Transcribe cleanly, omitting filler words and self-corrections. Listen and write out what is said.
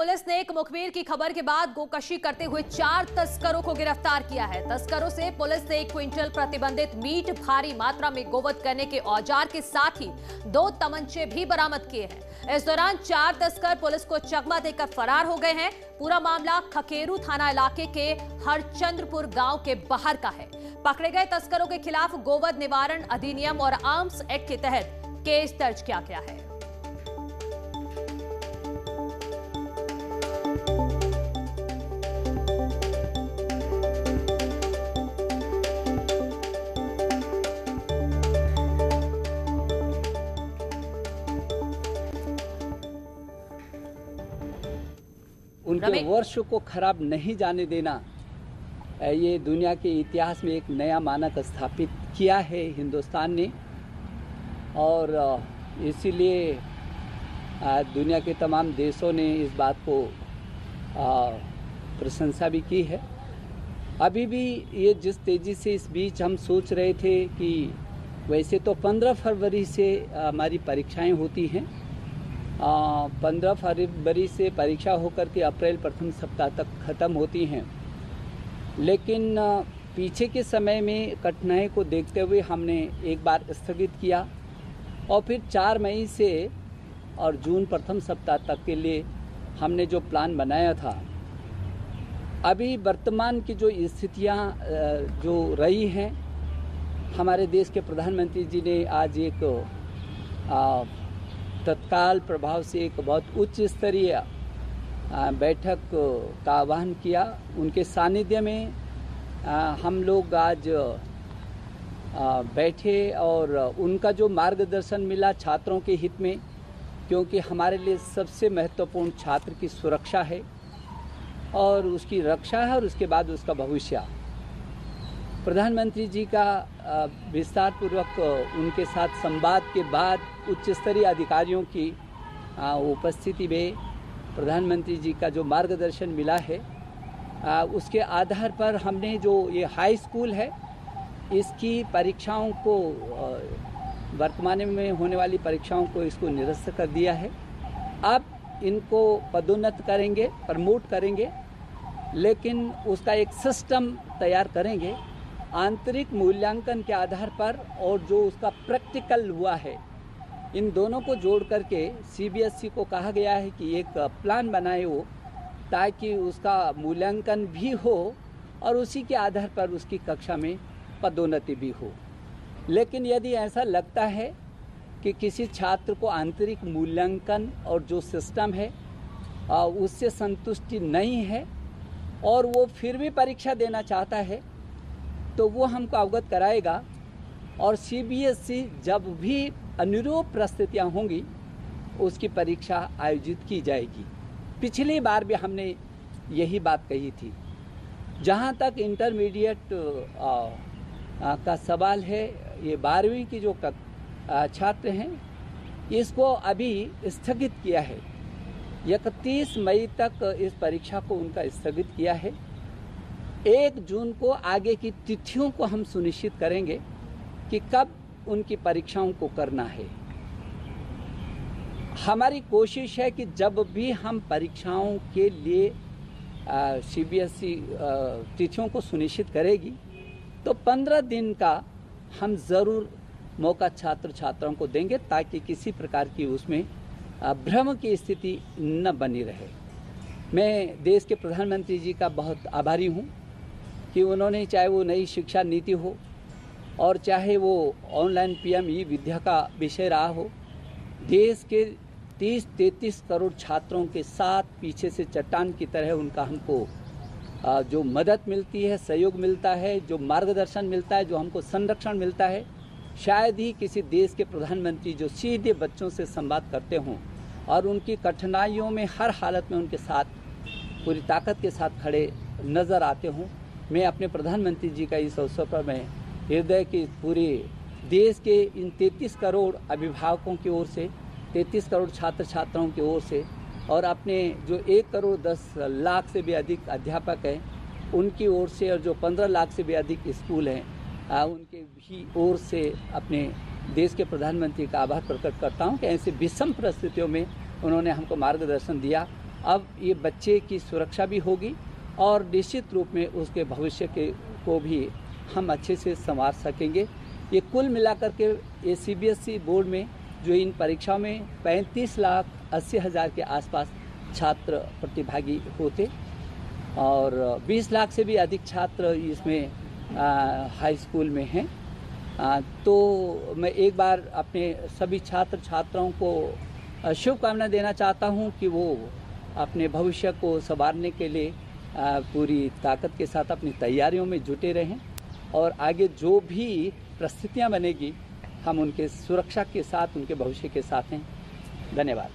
Police ने एक मुखबिर की खबर के बाद गोकशी करते हुए 4 तस्करों को गिरफ्तार किया है। तस्करों से पुलिस ने 1 क्विंटल प्रतिबंधित मीट, भारी मात्रा में गोवध करने के औजार के साथ ही 2 तमंचे भी बरामद किए हैं। इस दौरान 4 तस्कर पुलिस को चकमा देकर फरार हो गए हैं। पूरा मामला खकेरू थाना इलाके के हरचंद्रपुर गांव के बाहर का है। पकड़े गए तस्करों के खिलाफ गोवध निवारण अधिनियम और आर्म्स एक्ट के तहत केस दर्ज किया गया है। उनके वर्ष को खराब नहीं जाने देना, ये दुनिया के इतिहास में एक नया मानक स्थापित किया है हिंदुस्तान ने, और इसीलिए दुनिया के तमाम देशों ने इस बात को प्रशंसा भी की है। अभी भी ये जिस तेज़ी से इस बीच हम सोच रहे थे कि वैसे तो 15 फरवरी से हमारी परीक्षाएं होती हैं, 15 फरवरी से परीक्षा होकर के अप्रैल प्रथम सप्ताह तक ख़त्म होती हैं, लेकिन पीछे के समय में कठिनाई को देखते हुए हमने एक बार स्थगित किया और फिर 4 मई से और जून प्रथम सप्ताह तक के लिए हमने जो प्लान बनाया था। अभी वर्तमान की जो स्थितियां जो रही हैं, हमारे देश के प्रधानमंत्री जी ने आज एक तत्काल प्रभाव से एक बहुत उच्च स्तरीय बैठक का आह्वान किया। उनके सानिध्य में हम लोग आज बैठे और उनका जो मार्गदर्शन मिला छात्रों के हित में, क्योंकि हमारे लिए सबसे महत्वपूर्ण छात्र की सुरक्षा है और उसकी रक्षा है और उसके बाद उसका भविष्य। प्रधानमंत्री जी का विस्तार पूर्वक उनके साथ संवाद के बाद उच्च स्तरीय अधिकारियों की उपस्थिति में प्रधानमंत्री जी का जो मार्गदर्शन मिला है, उसके आधार पर हमने जो ये हाई स्कूल है इसकी परीक्षाओं को, वर्तमान में होने वाली परीक्षाओं को इसको निरस्त कर दिया है। अब इनको पदोन्नत करेंगे, प्रमोट करेंगे, लेकिन उसका एक सिस्टम तैयार करेंगे आंतरिक मूल्यांकन के आधार पर, और जो उसका प्रैक्टिकल हुआ है इन दोनों को जोड़ करके सीबीएसई को कहा गया है कि एक प्लान बनाए वो, ताकि उसका मूल्यांकन भी हो और उसी के आधार पर उसकी कक्षा में पदोन्नति भी हो। लेकिन यदि ऐसा लगता है कि किसी छात्र को आंतरिक मूल्यांकन और जो सिस्टम है उससे संतुष्टि नहीं है और वो फिर भी परीक्षा देना चाहता है, तो वो हमको अवगत कराएगा और सीबीएसई जब भी अनुरूप परिस्थितियाँ होंगी उसकी परीक्षा आयोजित की जाएगी। पिछली बार भी हमने यही बात कही थी। जहाँ तक इंटरमीडिएट का सवाल है, ये 12वीं की जो छात्र हैं इसको अभी स्थगित किया है। 31 मई तक इस परीक्षा को उनका स्थगित किया है। 1 जून को आगे की तिथियों को हम सुनिश्चित करेंगे कि कब उनकी परीक्षाओं को करना है। हमारी कोशिश है कि जब भी हम परीक्षाओं के लिए सीबीएसई तिथियों को सुनिश्चित करेगी तो 15 दिन का हम ज़रूर मौका छात्र छात्राओं को देंगे, ताकि किसी प्रकार की उसमें भ्रम की स्थिति न बनी रहे। मैं देश के प्रधानमंत्री जी का बहुत आभारी हूँ कि उन्होंने, चाहे वो नई शिक्षा नीति हो और चाहे वो ऑनलाइन पीएम ई विद्या का विषय रहा हो, देश के 30-33 करोड़ छात्रों के साथ पीछे से चट्टान की तरह उनका हमको जो मदद मिलती है, सहयोग मिलता है, जो मार्गदर्शन मिलता है, जो हमको संरक्षण मिलता है, शायद ही किसी देश के प्रधानमंत्री जो सीधे बच्चों से संवाद करते हों और उनकी कठिनाइयों में हर हालत में उनके साथ पूरी ताकत के साथ खड़े नज़र आते हों। मैं अपने प्रधानमंत्री जी का इस अवसर पर मैं हृदय की पूरे देश के इन 33 करोड़ अभिभावकों की ओर से, 33 करोड़ छात्र छात्राओं की ओर से और अपने जो 1 करोड़ 10 लाख से भी अधिक अध्यापक हैं उनकी ओर से, और जो 15 लाख से भी अधिक स्कूल हैं उनके भी ओर से अपने देश के प्रधानमंत्री का आभार प्रकट करता हूं कि ऐसे विषम परिस्थितियों में उन्होंने हमको मार्गदर्शन दिया अब ये बच्चे की सुरक्षा भी होगी और निश्चित रूप में उसके भविष्य को भी हम अच्छे से संवार सकेंगे। ये कुल मिलाकर के ये CBSE बोर्ड में जो इन परीक्षाओं में 35,80,000 के आसपास छात्र प्रतिभागी होते और 20 लाख से भी अधिक छात्र इसमें हाई स्कूल में हैं। तो मैं एक बार अपने सभी छात्र छात्राओं को शुभकामना देना चाहता हूं कि वो अपने भविष्य को संवारने के लिए पूरी ताकत के साथ अपनी तैयारियों में जुटे रहें और आगे जो भी परिस्थितियां बनेगी हम उनके सुरक्षा के साथ उनके भविष्य के साथ हैं। धन्यवाद।